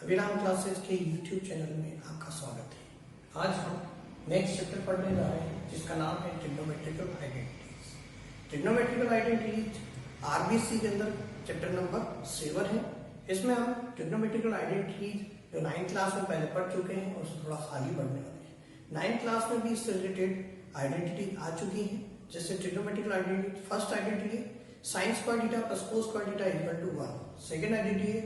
अभिराम classes के YouTube channel में आपका स्वागत है। आज हम नेक्स्ट चैप्टर पढ़ने जा रहे हैं जिसका नाम है trigonometrical identities. Trigonometrical identities RBC के अंदर चैप्टर नंबर 7 है। इसमें हम ट्रिग्नोमेट्रिकल आइडेंटिटीज जो 9th क्लास में पहले पढ़ चुके हैं उससे थोड़ा आगे बढ़ने वाले हैं। 9th क्लास में भी इससे रिलेटेड आइडेंटिटी आ चुकी है, जैसे trigonometrical identity. First identity sine square theta plus cos square theta equal to 1। Second identity है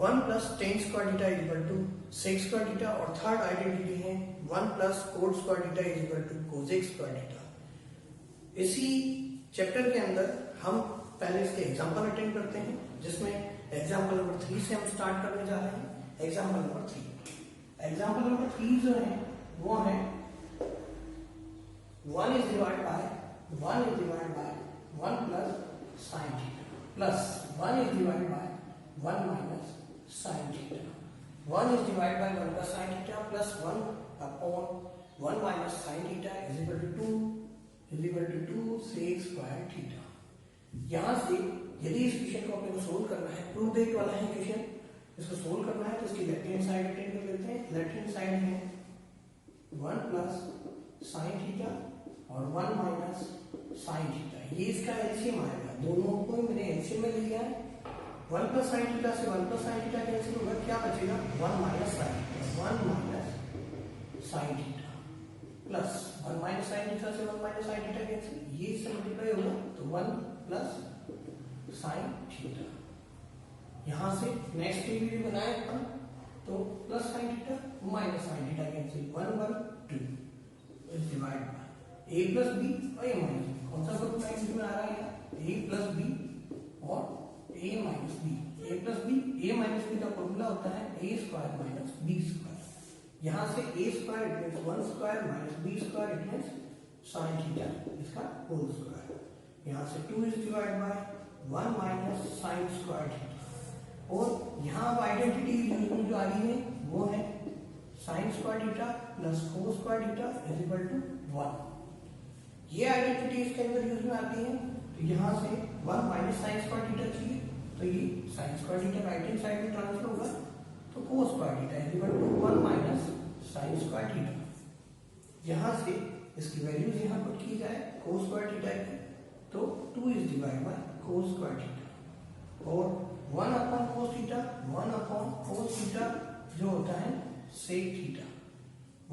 1 plus ten square theta is equal to sec square theta. और थर्ड आइडेंटिटी है 1 plus cot square theta is equal to cosec square theta. इसी chapter के अंदर हम पहले इसके example attend करते हैं, जिसमें एग्जांपल नंबर 3 से हम स्टार्ट करने जा रहे हैं। एग्जांपल नंबर 3 जो है वो है 1 is divide by 1 plus sine theta plus 1 is divide by 1 minus sin theta। 1 is divided by 1 plus sin theta plus 1 upon 1 minus sin theta is equal to 2 sec square theta। यहाँ से यदि इस question को अपने को solve करना है, proof date वाला है क्वेश्चन, इसको सोल्व करना है तो इसकी लेफ्ट हैंड साइड अटेंड कर लेते हैं। लेफ्ट हैंड साइड है 1 प्लस sin थीटा और 1 माइनस sin थीटा। ये इसका एलसीएम आएगा, दोनों को मैंने एलसीएम में लिया है। 1 प्लस साइन थीटा से 1 प्लस साइन थीटा कैंसिल होगा, क्या बचेगा 1 minus sine theta plus 1 minus sine theta से 1 माइनस साइन थीटा कैंसिल, ये इससे मल्टीप्लाई होगा तो 1 प्लस साइन थीटा। यहां से नेक्स्ट भी बनाए अपन तो plus sine theta minus sine theta cancel 1/2 is divide by a plus b और a माइनस बी। कौन सा ग्रुप में आ रहा है a प्लस बी और a minus b. a plus b a minus b का फॉर्मूला होता है a square minus b square. यहाँ से a square it means 1 square minus b square it means sin theta इसका होल स्क्वायर। यहाँ से 2 is divide by 1 minus sin square theta. और यहाँ आइडेंटिटी यूज जो आ रही है वो है sin square theta plus cos square theta is equal to 1। ये आइडेंटिटी इसके अंदर यूज में आती है। तो यहाँ से 1 माइनस साइन स्क्वायर थीटा चाहिए तो ये sine square theta right hand side में ट्रांसफर होगा तो cos square theta is equal to 1 minus sine square theta. यहाँ से इसकी वैल्यूज यहाँ पुट की जाए कोस स्क्वायर थीटा की तो 2 is divide by cos square theta और 1 upon cos theta 1 upon cos theta जो होता है sec theta.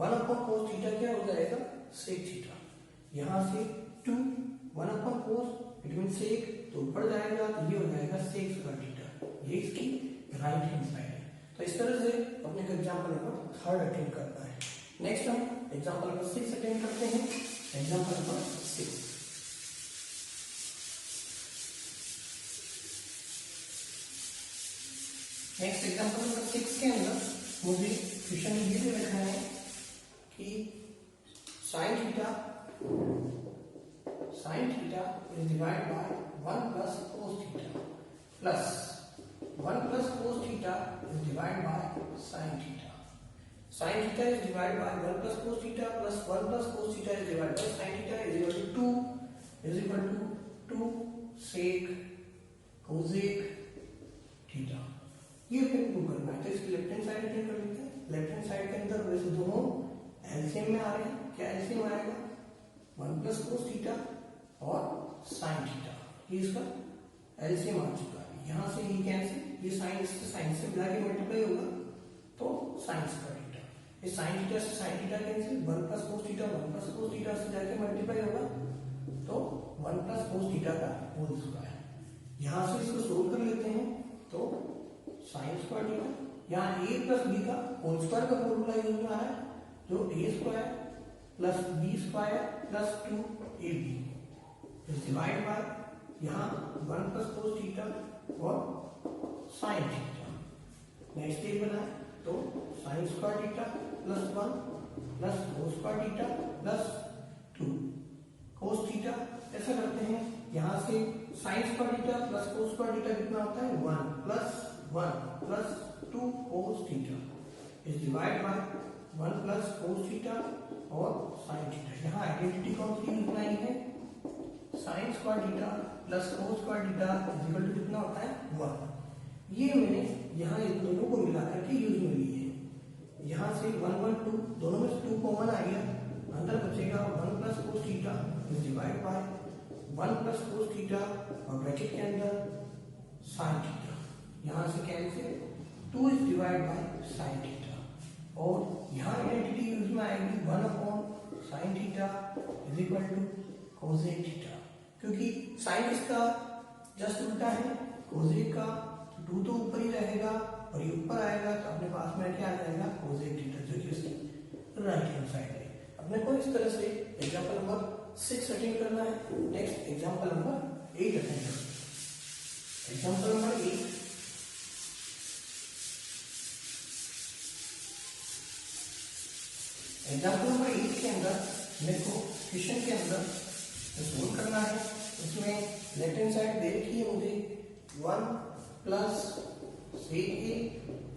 1 upon cos theta क्या हो जाएगा सेक थीटा। यहाँ से 2 1 upon cos it mean sec तो ऊपर जाएगा तो ये हो जाएगा सेक स्क्वायर थीटा। ये इसकी राइट हैंड साइड है। तो इस तरह से अपने को एग्जांपल नंबर 3 अटेंड करना है। नेक्स्ट हम एग्जांपल नंबर 6 अटेंड करते हैं। Example number 6 next example number 6 के अंदर मुझे क्वेश्चन ये दे रखा है कि sine theta is divided by 1 plus cos theta plus 1 plus cos theta is divided by sin theta। Sin theta is divided by 1 plus cos theta plus 1 plus cos theta is divided by sin theta is equal to 2 sec cosec theta। ये फिर prove करना है तो इसकी left hand side attend कर लेते हैं। Left hand side के अंदर वैसे दोनों एलसीएम में आ रहे हैं। क्या एलसीएम आएगा 1 प्लस कोस थीटा और साइन थीटा, ये इसका एलसीएम आ चुका है। यहाँ से ये कैंसिल, ये साइन इससे साइन से मिला के मल्टीप्लाई होगा तो साइन स्क्वायर थीटा। ये साइन थीटा से sine theta cancel 1 plus cos theta 1 plus cos theta से जाके मल्टीप्लाई होगा तो 1 प्लस कोस थीटा का होल स्क्वायर। यहाँ से इसको सोल्व कर लेते हैं तो साइन स्क्वायर थीटा यहाँ a प्लस बी का होल स्क्वायर का फॉर्मूला यूज में आ रहा है जो a square plus B square plus 2ab is divide bye यहाँ 1 प्लस कोस थीटा और साइन थीटा। नेक्स्ट एक बना तो sine square theta plus 1 plus cos square theta plus 2 cos theta. ऐसा करते हैं यहाँ से sine square theta plus cos square theta कितना होता है 1 plus 2 cos theta is divide by 1 plus cos theta और साइन थीटा। यहाँ आइडेंटिटी कौन सी यूज बनाई है sine square theta plus cos square theta is equal to कितना होता है 1। ये मैंने यहाँ इन दोनों को मिला करके यूज में ली है। यहाँ से 1 1 2 दोनों में से 2 कॉमन आ गया, अंदर बचेगा 1 plus cos theta is divide by 1 plus cos theta और ब्रैकेट के अंदर साइन थीटा, यहाँ से cancel 2 is divide by sine theta, और यहाँ आइडेंटिटी यूज में आएगी 1 upon sine theta is equal to cosec theta, क्योंकि साइन इसका जस्ट उल्टा है कोसेक का, 2 तो ऊपर ही रहेगा और ये ऊपर आएगा तो अपने पास में क्या आ जाएगा कोसेक थीटा, जो कि उसकी राइट हैंड साइड है। अपने को इस तरह से एग्जांपल नंबर 6 अटेंड करना है। नेक्स्ट एग्जांपल नंबर 8 अटेंड करना है। एग्जांपल नंबर 8, एग्जांपल नंबर 8 के अंदर मेरे को क्वेश्चन के अंदर सोल्व करना है। उसमें लेफ्ट हैंड साइड दे रखी है मुझे 1 plus sec A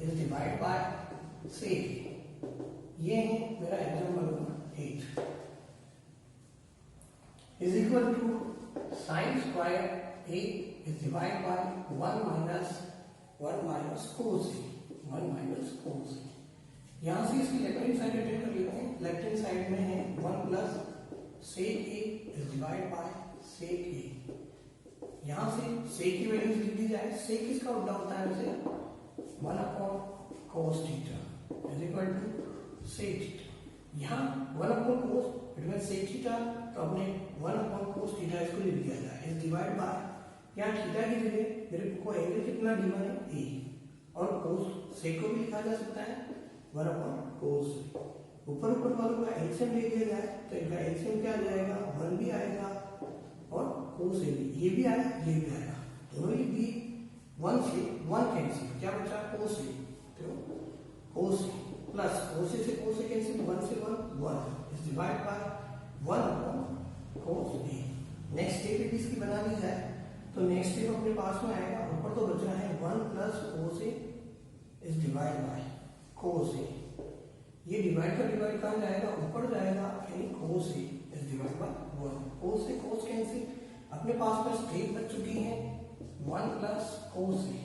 is divide by sec A. ये है मेरा example number 8 is equal to sine square A is divide by 1 minus cos A, 1 minus cos A. यहां से इसकी लेफ्ट हैंड साइड अटेंड कर लेते हैं। लेफ्ट हैंड साइड में है 1 plus sec A is divide by sec A. यहां से सेक की वैल्यू लिख दी जाए, सेक इसका उल्टा होता है वैसे 1 upon cos theta is equal to sec theta. यहाँ 1 upon cos it means sec theta, तो अपने 1 अपॉन कोस थीटा इसको लिख दिया जाए इज डिवाइड बाय, यहाँ थीटा की जगह मेरे को एंगल कितना गिवन है ए, और कोस सेक को भी लिखा जा सकता है 1 अपॉन कोस। ऊपर ऊपर वालों का एलसीएम ले लिया जाए तो इनका एलसीएम क्या आ जाएगा 1 भी आएगा और कोस ए भी, ये भी आया ये भी आएगा, दोनों लिख दिए। 1 से 1 कैंसिल, क्या बचा कोस ए, तो कोस ए प्लस कोस ए से कोस ए कैंसिल, 1 से 1 is divide by 1 upon cos A. Next step यदि इसकी बना ली जाए तो नेक्स्ट स्टेप अपने पास में आएगा, ऊपर तो बच रहा है 1 plus cos A is divide by cos A. ये डिवाइड का डिवाइड कहाँ जाएगा, ऊपर जाएगा, यानी cos A is divide by 1, cos से कोस कैंसिल, अपने पास में स्टेप बच चुकी है 1 plus cos A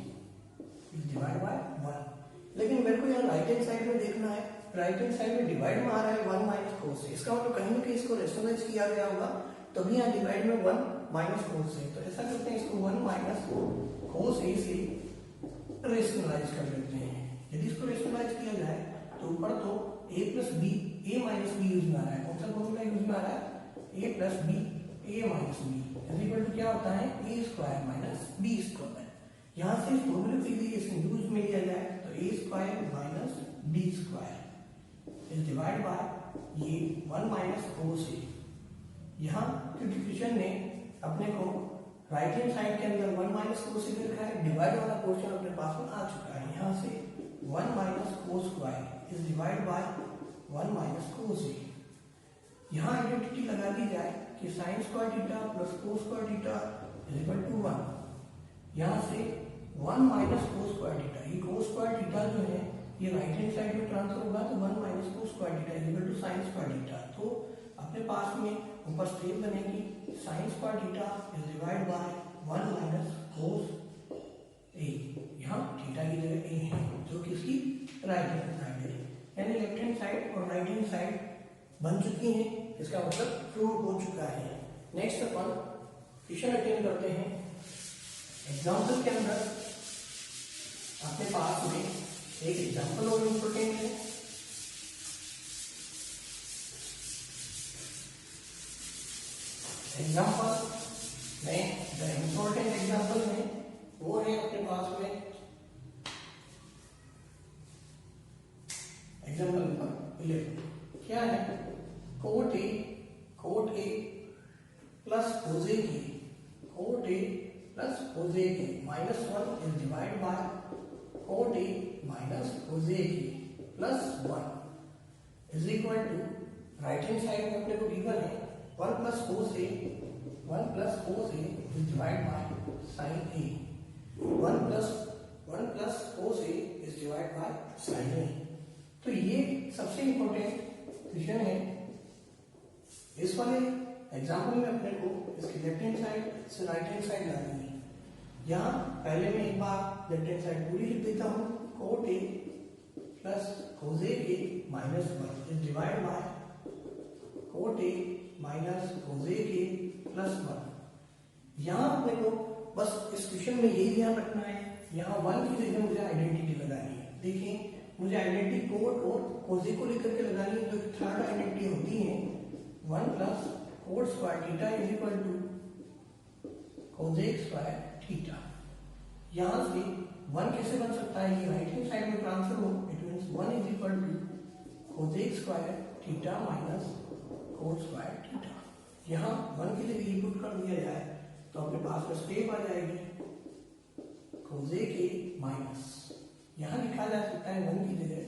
is divide by 1। लेकिन मेरे को यहाँ राइट हैंड साइड में देखना है, राइट हैंड साइड में डिवाइड में आ रहा है 1 माइनस कोस ए, इसका मतलब कहीं ना कहीं इसको रेशनलाइज किया गया होगा, तभी यहाँ डिवाइड में 1 माइनस कोस ए। तो ऐसा करते हैं, इसको 1 माइनस कोस ए से रेशनलाइज कर लेते हैं। यदि इसको रेशनलाइज किया जाए तो ऊपर तो a plus B, a minus b use में आ रहा है, कौन सा फॉर्मूला यूज में आ रहा है a plus B, a minus b is equal to क्या होता है a square minus b square. यहाँ से इस फॉर्मूले को यदि यूज में लिया जाए तो a square minus b square is divide by ये 1 माइनस कोस ए। यहाँ क्योंकि क्वेश्चन ने अपने को राइट हैंड साइड के अंदर 1 माइनस कोस ए लिखा है, डिवाइड वाला पोर्शन अपने पास में आ चुका है। यहाँ से 1 minus cos square is divide by 1 minus cos A. यहाँ आइडेंटिटी लगा दी जाए कि sine square theta plus cos square theta is equal to 1। यहाँ से 1 माइनस कोस स्क्वायर थीटा, ये कोस स्क्वायर थीटा जो है ये राइट हैंड साइड में ट्रांसफर होगा तो 1 minus cos square theta is equal to sine square theta. तो अपने पास में ऊपर स्टेप बनेगी sine square theta is divide by 1 minus cos A. यहाँ थीटा की जगह ए है जो कि इसकी राइट हैंड साइड है, यानी लेफ्ट हैंड साइड और राइट हैंड साइड बन चुकी हैं, इसका मतलब प्रूव हो चुका है। नेक्स्ट अपन क्वेश्चन अटेंड करते हैं। एग्जाम्पल के अंदर अपने पास में एक एग्जाम्पल और इम्पोर्टेंट है। एग्जाम्पल में द इम्पोर्टेंट एग्जाम्पल में वो है अपने पास में एग्जाम्पल नंबर 11। क्या है, cot A plus cosec A, cot A plus cosec A minus 1 is divide by cot A minus cosec A plus 1 is equal to, right hand side में अपने को गिवन है 1 plus cos A is divide by sine A, 1 plus cos A is divide by sine A. तो ये सबसे important question है। इस वाले एग्जाम्पल में अपने को इसकी लेफ्ट हैंड साइड से राइट हैंड साइड लानी है। यहाँ पहले मैं एक बार लेफ्ट हैंड साइड पूरी लिख देता हूँ, cot A plus cosec A minus 1 is divide by cot A minus cosec A plus 1। यहाँ अपने को बस इस क्वेश्चन में यही ध्यान रखना है, यहाँ 1 की जगह मुझे आइडेंटिटी लगानी है। देखिए मुझे आइडेंटिटी कोट और कोसेक को लेकर के लगानी है, जो थर्ड आइडेंटिटी होती है 1 plus cot square theta is equal to cosec square theta. यहाँ से 1 कैसे बन सकता है, ये राइट हैंड साइड में ट्रांसफर हो, it means 1 is equal to cosec square theta minus cot square theta. यहाँ 1 की जगह ये पुट कर दिया जाए तो अपने पास में स्टेप आ जाएगी कोसेक ए माइनस, यहाँ लिखा जा सकता है 1 की जगह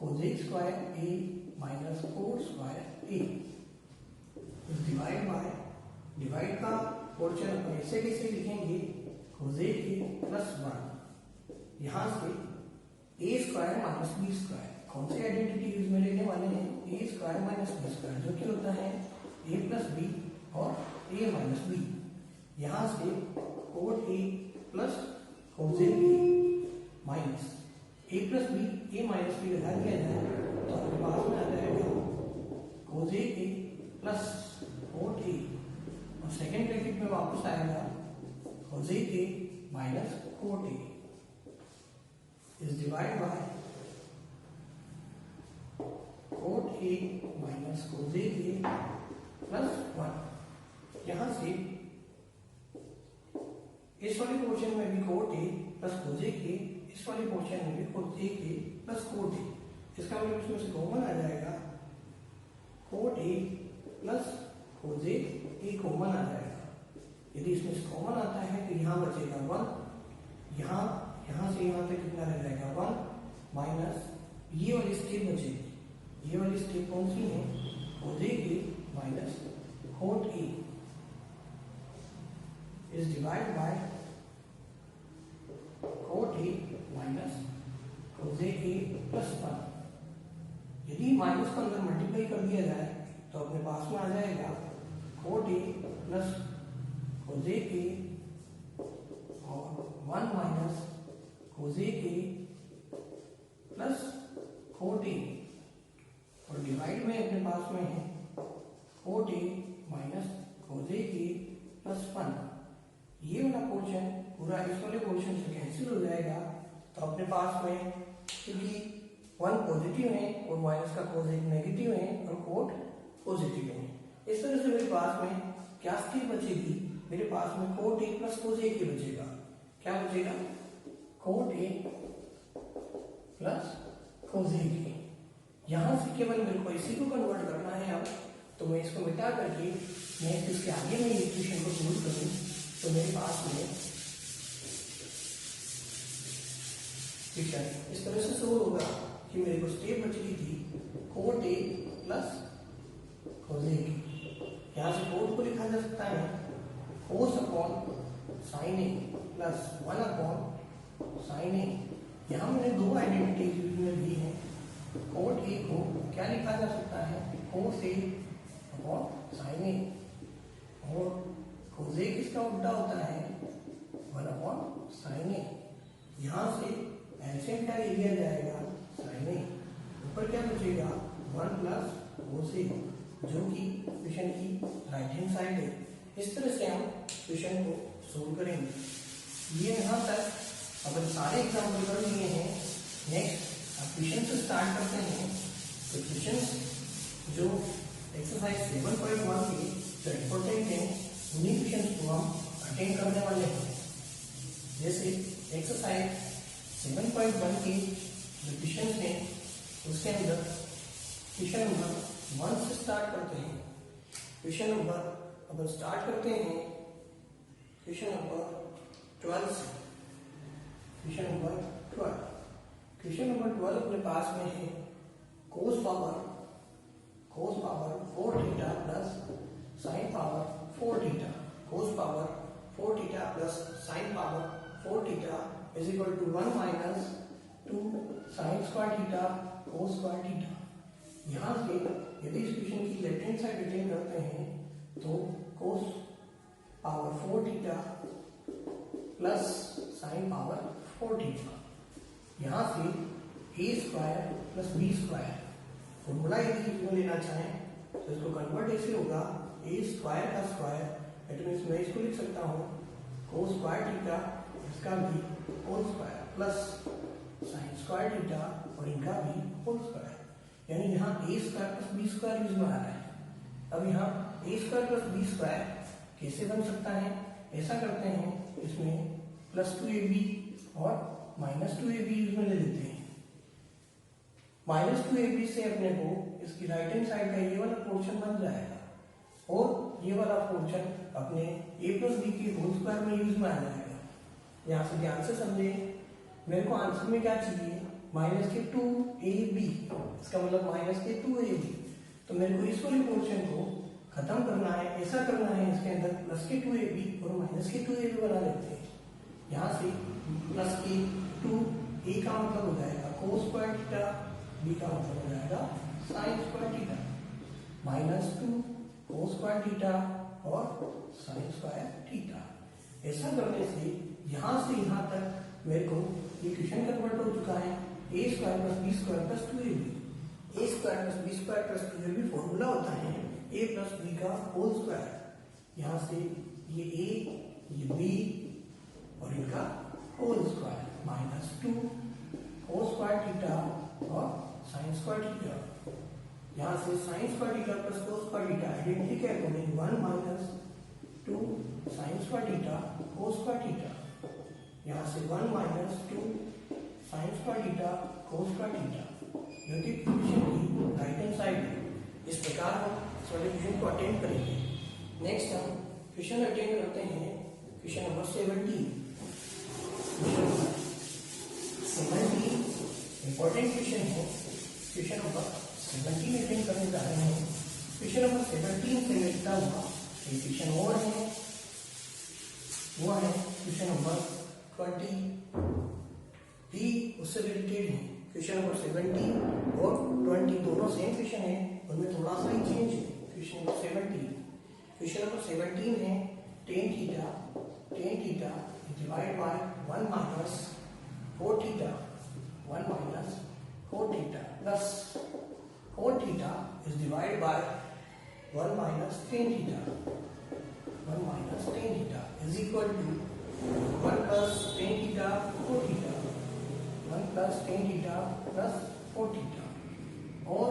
cosec square A minus cot square A divide by, divide का पोर्शन अपन ऐसे कैसे लिखेंगे, कोसेक ए प्लस 1, यहाँ से A square minus b square. कौन सी आइडेंटिटी यूज में लेने वाले हैं, ए स्क्वायर माइनस बी स्क्वायर, जो कि होता है ए प्लस बी और ए माइनस बी। यहाँ से cot A plus cosec A minus a plus B, a minus b लगा दिया जाए तो आपके पास में आ जाएगा cosec A plus cot a, और सेकेंड ब्रैकेट में वापस आएगा cosec A minus cot a is divide by cot A minus cosec A plus 1। यहाँ से इस वाले पोर्शन में भी cot A plus cosec a, इस वाले पोर्शन में भी cosec A plus cot A, इसका मतलब इसमें से कॉमन आ जाएगा cot A plus cosec A common आ जाएगा। यदि इसमें से कॉमन आता है तो यहाँ बचेगा 1, यहाँ से यहाँ तक कितना रह जाएगा 1 माइनस ये वाली स्टेप बचेगी। ये वाली स्टेप कौन सी है, cosec A minus cot a is divide by cot A minus cosec A plus 1। यदि माइनस को अंदर मल्टीप्लाई कर दिया जाए तो अपने पास में आ जाएगा कोट ए प्लस कोसेक ए और 1 minus cosec A plus cot a, और डिवाइड में अपने पास में है कोट ए माइनस कोसेक ए प्लस 1। ये वाला पोर्शन पूरा इस वाले पोर्शन से कैंसिल हो जाएगा तो अपने पास में, क्योंकि 1 पॉजिटिव है और माइनस का कोसेक नेगेटिव है और कोट पॉजिटिव है, इस तरह से मेरे पास में क्या स्थिति बचेगी, मेरे पास में कोट ए प्लस कोसेक ए बचेगा। क्या बचेगा, कोट ए प्लस कोसेक ए। यहाँ से केवल मेरे को इसी को कन्वर्ट करना है अब, तो मैं इसको मिटा करके मैं इसके आगे में इक्वेशन को सोल्व करूँ तो मेरे पास में इक्वेशन इस तरह से सोल्व होगा कि मेरे को स्टेप बच गई थी कोट ए प्लस कोसेक ए। यहाँ से कोट को लिखा जा सकता है कोस upon sine A plus 1 upon sign ए। यहाँ मैंने दो आइडेंटिटीज यूज में दी है, कोट ए को क्या लिखा जा सकता है, कोस ए अपॉन साइन ए, और कोसेक इसका उल्टा होता है 1 अपॉन साइन ए। यहाँ से एलसीएम क्या ले लिया जाएगा, साइन ए, ऊपर क्या बचेगा 1 प्लस कोसेक, जो कि क्वेश्चन की राइट हैंड साइड है। इस तरह से हम क्वेश्चन को सोल्व करेंगे। ये यहाँ तक अपन सारे एग्जाम्पल कर लिए हैं। नेक्स्ट अब क्वेश्चन से स्टार्ट करते हैं। तो क्वेश्चन जो एक्सरसाइज 7.1 के जो इम्पोर्टेंट है उन्हीं क्वेश्चन को हम अटेंड करने वाले हैं। जैसे एक्सरसाइज 7.1 के जो क्वेश्चन हैं उसके अंदर क्वेश्चन नंबर 1 से स्टार्ट करते हैं। क्वेश्चन नंबर अब स्टार्ट करते हैं क्वेश्चन नंबर 12 से। क्वेश्चन नंबर 12, क्वेश्चन नंबर 12 अपने पास में है cos power 4 theta plus sine power 4 theta, cos power 4 theta plus sine power 4 theta is equal to 1 minus 2 sine square theta cos square theta. यहाँ से यदि इस क्वेश्चन की लेफ्ट हैंड साइड रिटेन करते हैं तो cos power 4 theta plus sine power 4 theta. यहाँ से A square plus B square formula यदि इसमें लेना चाहें तो इसको कन्वर्ट ऐसे होगा, ए स्क्वायर का स्क्वायर, इट मीन्स मैं इसको लिख सकता हूँ को स्क्वायर थीटा, इसका भी whole square plus sine square theta और इनका भी होल स्क्वायर। यानी यहाँ A square plus B square use में आ रहा है। अब यहाँ A square plus B square कैसे बन सकता है, ऐसा करते हैं इसमें प्लस 2ab और माइनस 2ab यूज में ले लेते हैं। माइनस 2ab से अपने को इसकी राइट हैंड साइड का ये वाला पोर्शन बन जाएगा और ये वाला पोर्शन अपने a प्लस बी के होल स्क्वायर में यूज में आ जाएगा। यहाँ से ध्यान से समझे, मेरे को आंसर में क्या चाहिए, माइनस के 2ab, इसका मतलब माइनस के 2ab। तो मेरे को इस वाले पोर्शन को खत्म करना है, ऐसा करना है इसके अंदर प्लस के 2ab और माइनस के 2ab बना लेते हैं। यहाँ से प्लस के 2a का मतलब हो जाएगा कोस स्क्वायर थीटा, b का मतलब हो जाएगा sine square theta, minus 2 cos square theta और साइन स्क्वायर थीटा। ऐसा करने से यहाँ से यहाँ तक मेरे को ये क्वेश्चन कन्वर्ट हो चुका है, A square plus B square plus 2ab। A square plus B square plus 2ab formula होता है ए प्लस बी का होल स्क्वायर। यहाँ से ये ए, ये बी और इनका whole square minus 2 cos square theta और साइन स्क्वायर थीटा। यहाँ से sine square theta plus cos square theta identity के according 1 minus 2 sine square theta cos square theta. यहाँ से 1 minus 2 sine square theta cos square theta, जो कि question की right hand side है। इस प्रकार हम इस वाले क्वेश्चन को अटेंड करेंगे। नेक्स्ट हम क्वेश्चन अटेंड करते हैं क्वेश्चन नंबर 17। इंपॉर्टेंट क्वेश्चन है, क्वेश्चन नंबर 17 अटेंड करने जा रहे हैं। क्वेश्चन नंबर 17 से मिलता हुआ एक क्वेश्चन और है, वो है क्वेश्चन नंबर 20 भी उससे रिलेटेड है। क्वेश्चन नंबर 17 और 20 दोनों सेम क्वेश्चन है, उनमें थोड़ा सा ही चेंज है। क्वेश्चन नंबर 17 है tan theta divide by 1 minus 4 theta, 1 minus 4 theta plus 4 theta is divide by 1 minus tan theta, 1 minus tan theta is equal to 1 plus tan theta 4 theta, 1 plus tan theta plus 4 theta. और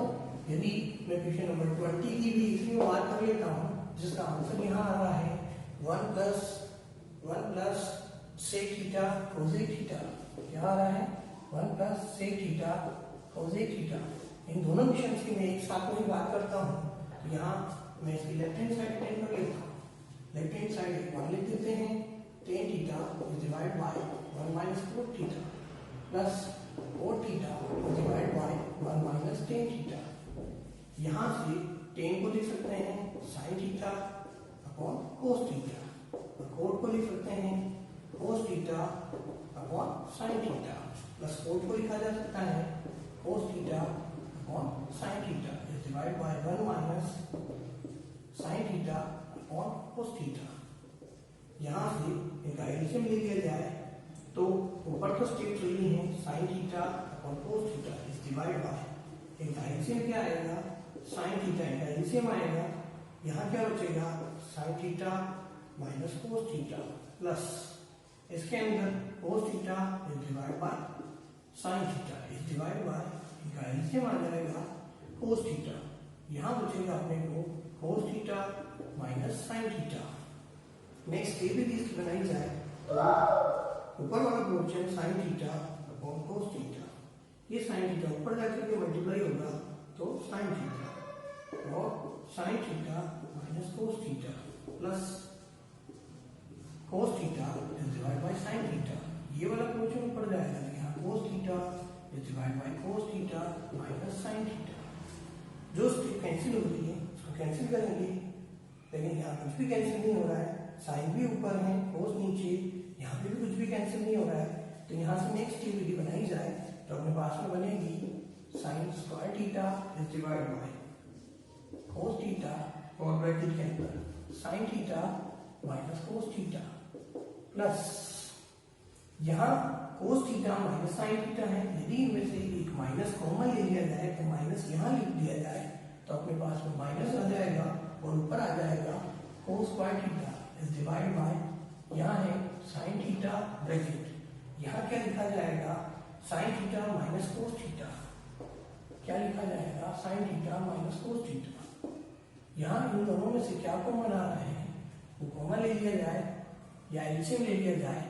यदि मैं question number 20 की भी इसी में बात कर लेता हूँ, जिसका आंसर यहाँ आ रहा है 1 plus sec theta cosec theta. क्या आ रहा है 1 plus sec theta cosec theta. इन दोनों क्वेश्चंस की मैं एक साथ में बात करता हूँ। तो यहाँ मैं इसकी लेफ्ट हैंड साइड अटेंड कर लेता हूँ। लेफ्ट हैंड साइड 1 लिख देते हैं, tan theta is divide by 1 minus 4 theta plus 4 theta is divide by 1 minus tan theta. यहाँ से tan को लिख सकते हैं sin theta upon cos theta और कोट को लिख सकते हैं cos theta upon sin theta plus coat को लिखा जा सकता है cos theta upon sin theta is divide by 1 minus sin theta upon cos theta. यहाँ से इनका एलसीएम ले लिया जाए तो ऊपर तो स्टेट रही है sin theta upon cos theta is divide bye, इनका एलसीएम क्या आएगा sin थीटा, इनका एलसीएम आएगा, यहाँ क्या बचेगा sin theta minus cos theta plus इसके अंदर cos theta is divide bye sin theta is divide bye, इनका एलसीएम आ जाएगा cos थीटा। यहाँ बचेगा अपने को cos theta minus sin theta. Next ये भी इसकी बनाई जाए तो ऊपर वाला portion sin theta upon cos theta, ये sin थीटा ऊपर जाकर के मल्टीप्लाई होगा तो sin थीटा और sin theta minus cos theta plus cos theta is divide bye sin theta. ये वाला पोर्शन ऊपर जाएगा तो यहाँ cos theta is divide by cos theta minus sin theta. जो स्टेप कैंसिल हो रही है उसको कैंसिल करेंगे, लेकिन यहाँ कुछ भी कैंसिल नहीं हो रहा है, साइन भी ऊपर है cos नीचे, यहाँ पे भी कुछ भी कैंसिल नहीं हो रहा है। तो यहाँ से नेक्स्ट यदि बनाई जाए तो अपने पास में बनेगी sin square theta is divide by cos theta और ब्रैकेट के अंदर sin theta minus cos theta plus यहाँ cos theta minus sine theta है, यदि इनमें से एक माइनस कॉमन ले लिया जाए तो माइनस यहाँ लिख दिया जाए तो अपने पास में माइनस आ जाएगा और ऊपर आ जाएगा कोस square theta is divide bye, यहाँ है साइन थीटा ब्रैकेट, यहाँ क्या लिखा जाएगा sign theta minus cos theta, क्या लिखा जाएगा sign theta minus cos theta. यहाँ इन दोनों में से क्या कॉमन आ रहे हैं, वो कॉमन ले लिया जाए या एलसीएम ले लिया जाए,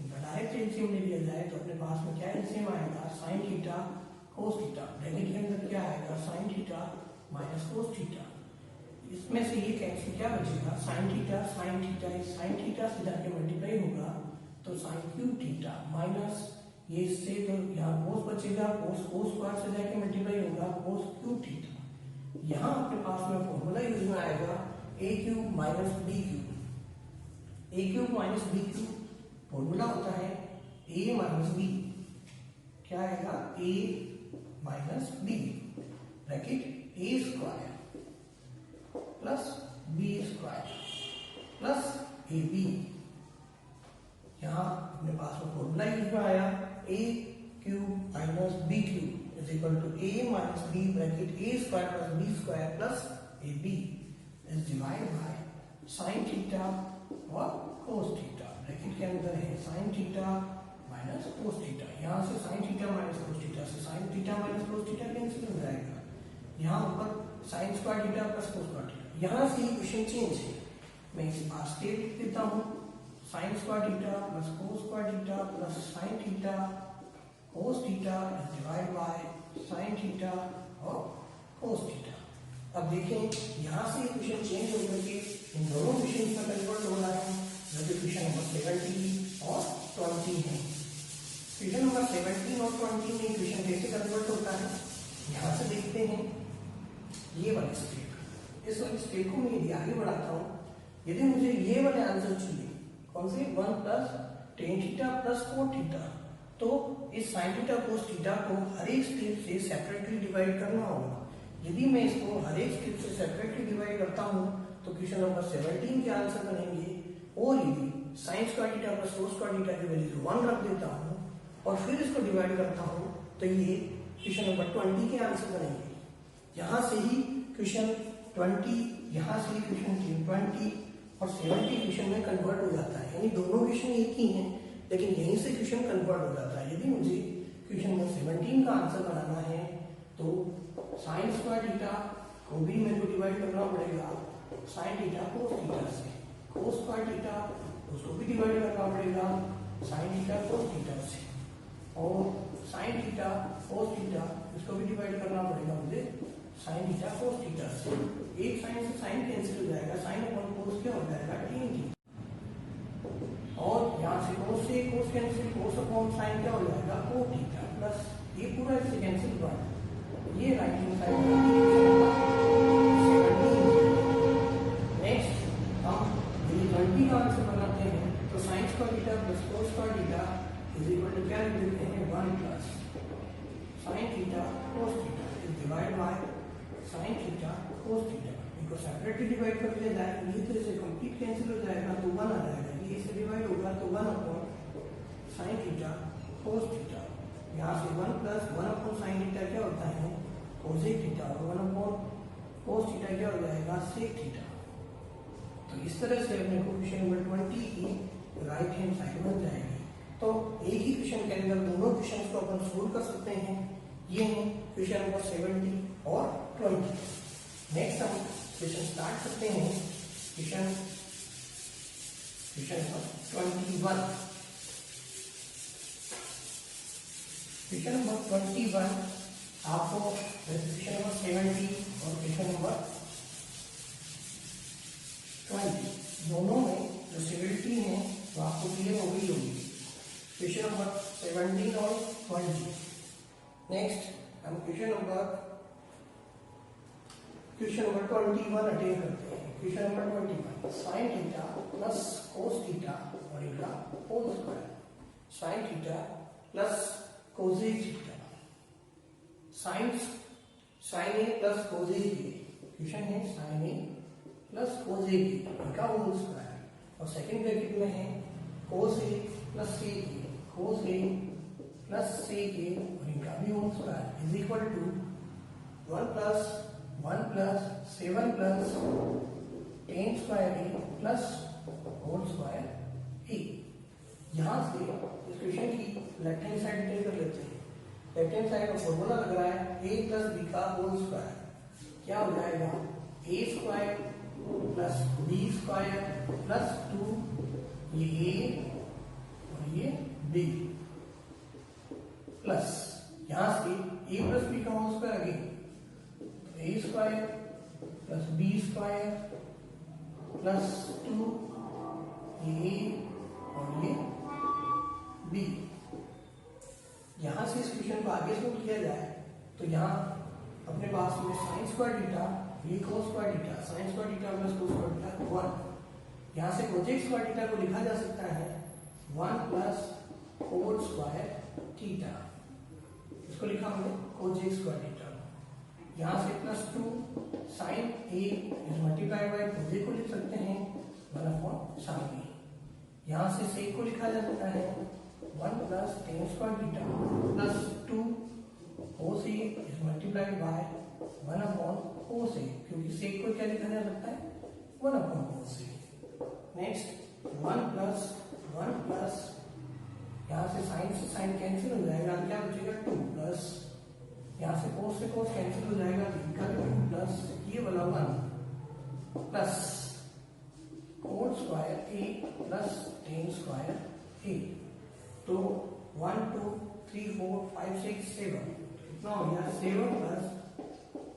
डायरेक्ट एलसीएम ले लिया जाए तो अपने पास में क्या एलसीएम आएगा sign theta cos theta, bracket के अंदर क्या आएगा sign theta minus cos theta. इसमें से ये कैंसिल क्या बचेगा साइन थीटा साइन थीटा से जाके मल्टीप्लाई होगा तो साइन क्यूब थीटा माइनस ये इससे तो यहाँ कोस बचेगा, कोस स्क्वायर से जाके मल्टीप्लाई होगा कोस क्यूब थीटा। यहाँ अपने पास में फॉर्मूला यूज में आएगा A cube minus B cube, A cube minus B cube formula होता है a माइनस बी, क्या आएगा a minus B bracket a square plus b square plus A B. यहाँ अपने पास में फॉर्मूला यूज में आया a cube minus B cube is equal to a minus B bracket a square plus b square plus A B is divide by sine theta और cos theta, bracket के अंदर है sine theta minus cos theta, यहाँ से sine theta minus cos theta से sine theta minus cos theta cancel हो जाएगा, यहाँ ऊपर sine square theta plus cos square theta. यहाँ से इक्वेशन चेंज है, मैं इसे पास स्टेप लिख देता हूँ sign square theta plus cos square theta plus sine theta cos theta divide by sine theta और कोस थीटा। अब देखें यहाँ से इक्वेशन चेंज होकर के इन दोनों इक्वेशन में कन्वर्ट हो रहा है, जो इक्वेशन नंबर 17 और 20 है। इक्वेशन नंबर 17 और 20 में इक्वेशन कैसे कन्वर्ट होता है, यहाँ से देखते हैं। ये वाले स्टेप, इस वाले स्टेप को मैं यदि आगे बढ़ाता हूँ, यदि मुझे ये वाले आंसर चाहिए कौन से 1 plus tan theta plus cos theta, तो इस साइन थीटा कोस थीटा को हर एक स्टेप से सेपरेटली डिवाइड करना होगा। यदि मैं इसको हर एक स्टेप से सेपरेटली डिवाइड करता हूँ तो क्वेश्चन नंबर 17 के आंसर बनेंगे, और यदि sign square theta plus cos square theta की वैल्यू 1 रख देता हूँ और फिर इसको डिवाइड करता हूँ तो ये क्वेश्चन नंबर 20 के आंसर बनेंगे। यहाँ से ही क्वेश्चन 20, यहाँ से ही क्वेश्चन 20 और 70 क्वेश्चन में कन्वर्ट हो जाता है, यानी दोनों क्वेश्चन एक ही हैं लेकिन यहीं से क्वेश्चन कन्वर्ट हो जाता है। यदि मुझे क्वेश्चन नंबर 17 का आंसर बनाना है तो साइन स्क्वायर थीटा को भी मेरे को डिवाइड करना पड़ेगा साइन थीटा कोस थीटा से, कोस स्क्वायर थीटा उसको भी डिवाइड करना पड़ेगा साइन थीटा कोस थीटा से, और साइन थीटा कोस थीटा इसको भी डिवाइड करना पड़ेगा मुझे साइन थीटा कोस थीटा से। एक साइन से साइन कैंसिल हो जाएगा, साइन अपॉन कोस क्या हो जाएगा टेन थीटा, और यहाँ से कोस कैंसिल, कोस अपॉन साइन क्या हो जाएगा कोस थीटा प्लस ये पूरा इससे कैंसिल हुआ, ये राइट हैंड साइड। नेक्स्ट हम यदि 20 का आंसर बनाते हैं तो sine square theta plus cos square theta is equal to क्या लिख देते हैं 1 plus sine theta cos theta is divide by sine theta cos theta. इनको सेपरेटली डिवाइड कर दिया जाए, ये तरह से कंप्लीट कैंसिल हो जाएगा तो 1 आ जाएगा, ये इससे डिवाइड होगा तो 1 upon sine theta cos theta, यहाँ से 1 प्लस 1 अपॉन साइन थीटा क्या होता है कोसेक थीटा, और 1 अपॉन कोस थीटा क्या हो जाएगा सेक थीटा। तो इस तरह से अपने को क्वेश्चन नंबर 20 की राइट हैंड साइड बन जाएगी। तो एक ही क्वेश्चन के अंदर दोनों क्वेश्चन को अपन सोल्व कर सकते हैं। ये है क्वेश्चन नंबर 70 और 20। नेक्स्ट हम क्वेश्चन स्टार्ट करते हैं क्वेश्चन नंबर 21। क्वेश्चन नंबर 21 आपको क्वेश्चन नंबर 70 और क्वेश्चन नंबर 20 दोनों में जो सिमिलरिटी है वो आपको क्लियर हो गई होगी। क्वेश्चन नंबर 17 और 20। नेक्स्ट हम क्वेश्चन नंबर 21 अटेन करते हैं। Question number 21 sine theta plus cos theta और इनका whole square, sine theta plus cosec theta, sine A plus cosec A, question है sine A plus cosec A इनका whole square, और second bracket में है कोस ए plus sec ए, कोस ए plus sec ए और इनका भी whole square is equal to 1 plus 7 plus ten square A plus whole square A. यहां से इस क्वेश्चन की लेफ्ट हैंड साइड डिटेल कर लेते हैं। लेफ्ट हैंड साइड का फॉर्मूला लग रहा है ए प्लस बी का होल स्क्वायर, क्या हो जाएगा A square plus B square plus 2, ये ए और ये बी, प्लस यहां से ए प्लस बी का whole square again A square plus B square plus 2, ये और ये बी। यहां से इस क्वेश्चन को आगे सोल्व किया जाए तो यहां अपने पास में साइन स्क्वायर थीटा, ये कोस square theta, sign square theta plus cos square theta 1। यहां से कोजेक स्क्वायर थीटा को लिखा जा सकता है 1 प्लस कोस स्क्वायर थीटा, इसको लिखा हमने कोजेक स्क्वायर थीटा। यहां से plus 2 sine A is multiplied by cosec को लिख सकते हैं 1/sin ए। यहां से सेक को लिखा जा सकता है 1 plus ten square theta plus 2 cos A is multiplied bye 1/cos ए, क्योंकि सेक को क्या लिखा जा सकता है 1/cos ए। नेक्स्ट 1 प्लस यहां से साइन कैंसिल हो जाएगा, क्या बचेगा 2 प्लस यहां से कोस कैंसिल हो जाएगा, इनका भी 2 प्लस ये वाला 1 plus cos square A plus ten square ए। तो 1 2 3 4 5 6 7 कितना हो गया 7 plus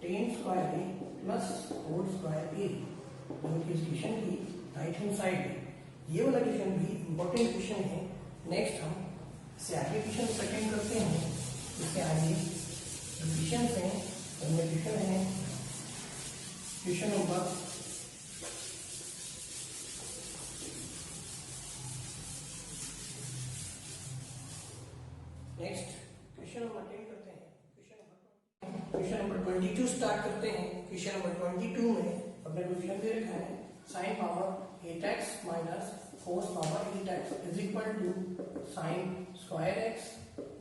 ten square A plus cos square ए, जो कि इस क्वेश्चन की राइट हैंड साइड है। ये वाला क्वेश्चन भी इंपॉर्टेंट क्वेश्चन है। नेक्स्ट हम इससे आगे क्वेश्चन सेकंड करते हैं। इससे आगे क्वेश्चन है उनमें क्वेश्चन है question number next question number 10 करते हैं। क्वेश्चन नंबर 22 स्टार्ट करते हैं। क्वेश्चन नंबर 22 में अपने क्वेश्चन दे रखा है sine power 8x minus cos power 8x is equal to sine square x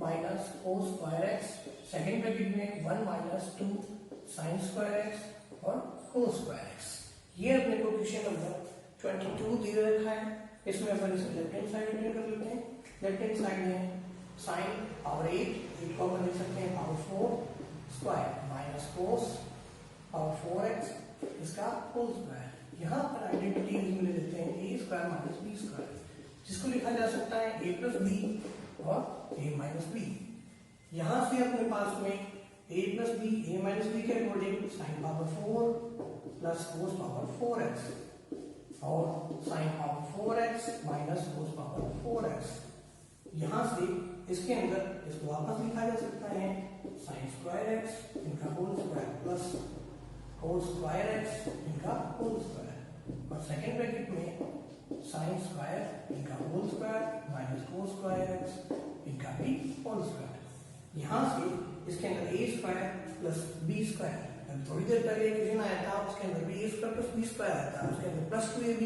minus cos square x, second bracket में 1 माइनस 2 साइन स्क्वायर x और कोस स्क्वायर x। ये अपने को क्वेश्चन नंबर 22 दे रखा है। इसमें अपन इसे लेफ्ट हैंड साइड में कर लेते हैं। लेफ्ट हैंड साइड में साइन पावर 8 को अपन लिख सकते हैं power 4 square minus cos power 4x, इसका होल स्क्वायर। यहाँ पर आइडेंटिटी ले लेते हैं ए स्क्वायर माइनस बी स्क्वायर, जिसको लिखा जा सकता है ए प्लस बी और ए माइनस बी। यहां से अपने पास में ए plus B a minus B के according sign power 4 plus cos power 4x और sine power 4x minus cos power 4x। यहां से इसके अंदर इसको वापस लिखा जा सकता है साइन स्क्वायर x इनका whole square plus cos square x इनका होल स्क्वायर, और सेकेंड ब्रैकेट में साइन स्क्वायर इनका whole square minus cos square x इनका भी होल स्क्वायर। यहां से इसके अंदर A square plus B square, थोड़ी देर पहले क्वेश्चन आया था उसके अंदर भी A square plus B square आया था, उसके अंदर प्लस 2ab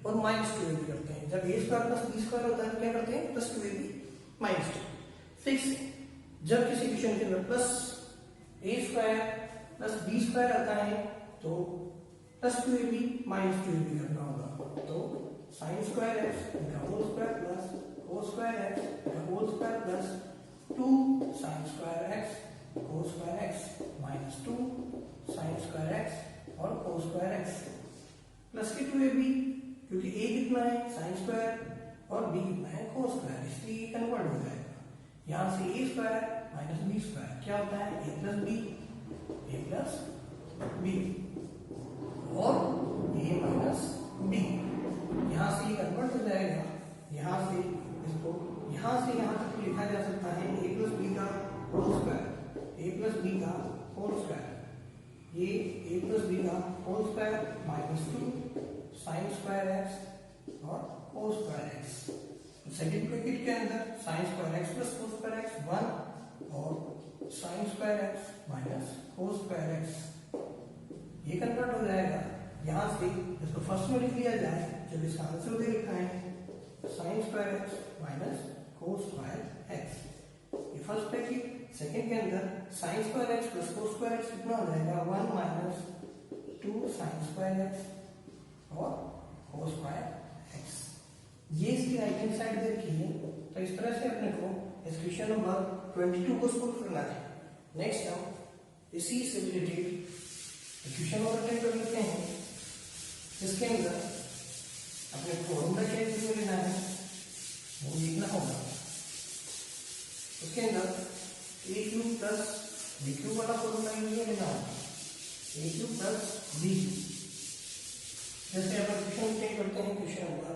और माइनस 2ab करते हैं। जब ए स्क्वायर प्लस बी स्क्वायर होता है तो क्या करते हैं प्लस 2ab माइनस 2। फिक्स जब किसी क्वेश्चन के अंदर प्लस ए स्क्वायर प्लस बी स्क्वायर आता है तो प्लस 2ab माइनस 2ab करना होगा। तो साइन स्क्वायर एक्स इनका whole square plus cos square X इनका whole square plus 2 sine square X cos square X minus 2 sine square X और cos square X plus के 2ab, क्योंकि a कितना है साइन स्क्वायर और b कितना है कोस स्क्वायर, इसलिए कन्वर्ट हो जाएगा। यहां से a square minus b square क्या होता है a प्लस b और a माइनस b। यहां से ये कन्वर्ट हो जाएगा। यहां से इसको यहां से यहां तक लिखा जा सकता है a प्लस b का whole square, a plus b का होल स्क्वायर, ये a प्लस b का whole square minus 2 sine square X और cos square X. Second bracket के अंदर sine square X plus cos square X 1 और sine square X minus cos square X, ये convert हो जाएगा। यहां से इसको फर्स्ट में लिख लिया जाए, जब इसका आंसर दे लिखा है sine square X minus cos square X. ये फर्स्ट ब्रैकेट। सेकंड के अंदर sine square X plus cos square x कितना हो जाएगा 1 माइनस 2 साइन स्क्वायर एक्स और कोस स्क्वायर एक्स। ये इसकी राइट हैंड साइड दे रखी है, तो इस तरह से अपने को इक्वेशन नंबर 22 को सॉल्व करना है। नेक्स्ट हम इसी से रिलेटेड इक्वेशन नंबर 10 कर लेते हैं। इसके अंदर अपने फॉर्मूला क्या यूज लेना है वो लिखना होगा। उसके अंदर ए क्यूब प्लस बी क्यूब वाला फॉर्मूला यूज लेना होगा, ए क्यूब प्लस बी। जैसे अपन क्वेश्चन टेक करते हैं, क्वेश्चन नंबर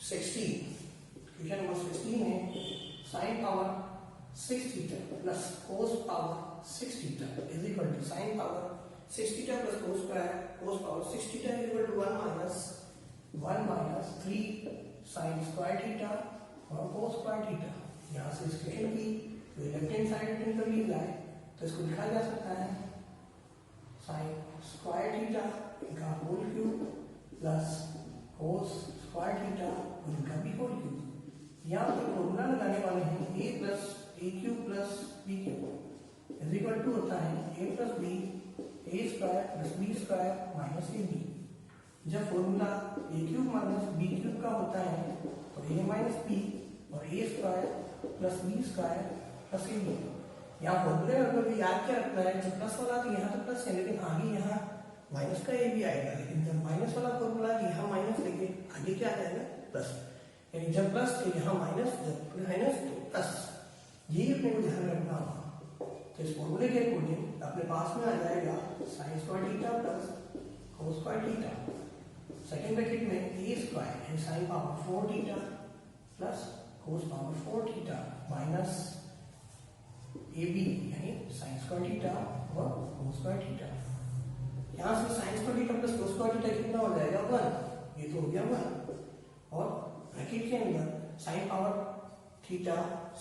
16। क्वेश्चन नंबर 16 में sine power 6 theta plus cos power 6 theta is equal to sine power 6 theta plus cos power 6 theta is equal to 1 minus 3 sine square theta और cos square theta. यहाँ से इस question की left hand side return कर ली जाए तो इसको लिखा जा सकता है साइन स्क्वायर थीटा का whole cube plus cos square theta उनका भी होल क्यूब। यहाँ पर फॉर्मूला लगाने वाले हैं A plus A cube plus B cube is equal to होता है A plus B A square plus B square minus A B. जब formula A cube minus B cube का होता है तो ए माइनस बी और A square plus B square plus A B. यहाँ फॉर्मूले में अगर याद क्या रखना है, जब प्लस वाला तो यहाँ तो प्लस है, लेकिन आगे यहाँ माइनस का ए भी आएगा। लेकिन जब माइनस वाला फॉर्मूला यहाँ माइनस लेके आगे क्या आ जाएगा प्लस, यानी जब प्लस तो यहाँ माइनस, जब माइनस तो प्लस। ये अपने को ध्यान रखना होगा। तो इस फॉर्मूले के अकॉर्डिंग अपने पास में आ जाएगा sine square theta plus cos square theta. Second bracket में ए स्क्वायर यानी sine power 4 theta plus cos power 4 theta minus A B यानी साइन स्क्वायर थीटा और कोस स्क्वायर थीटा। यहाँ से sine square theta plus cos square theta कितना हो जाएगा 1, ये तो हो गया 1। और ब्रैकेट के अंदर sine power theta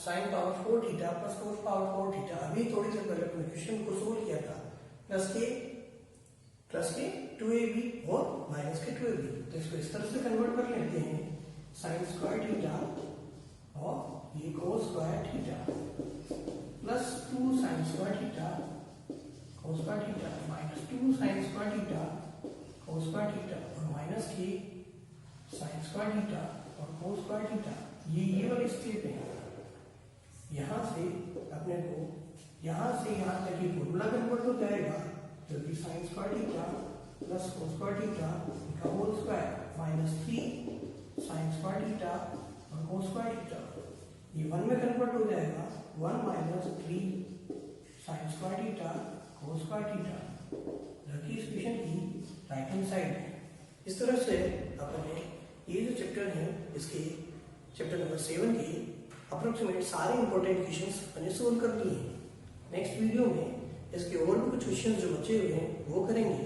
sine power 4 theta plus cos power 4 theta. अभी थोड़ी देर पहले अपने क्वेश्चन को सोल्व किया था, प्लस के 2ab और माइनस के 2ab। तो इसको इस तरह से कन्वर्ट कर लेते हैं, साइन स्क्वायर थीटा और ये कोस square theta plus 2 sine square theta cos square theta minus 2 sine square theta cos square theta और माइनस के साइन स्क्वायर थीटा और कोस स्क्वायर थीटा। ये वाली स्टेप है। यहाँ से अपने को यहाँ से यहाँ तक ये फॉर्मूला कन्वर्ट हो जाएगा, जो कि sine square theta plus cos square theta का whole square minus 3 sine square theta और कोस स्क्वायर थीटा। ये 1 में कन्वर्ट हो जाएगा 1 minus 3 sine square theta cos square theta, जो कि इस क्वेश्चन की राइट हैंड साइड है। इस तरह से अपने ये जो चैप्टर है, इसके चैप्टर नंबर 7 के अप्रोक्सीमेट सारे इंपॉर्टेंट क्वेश्चंस अपने सोल्व कर लिए हैं। नेक्स्ट वीडियो में इसके और भी कुछ क्वेश्चंस जो बचे हुए हैं वो करेंगे।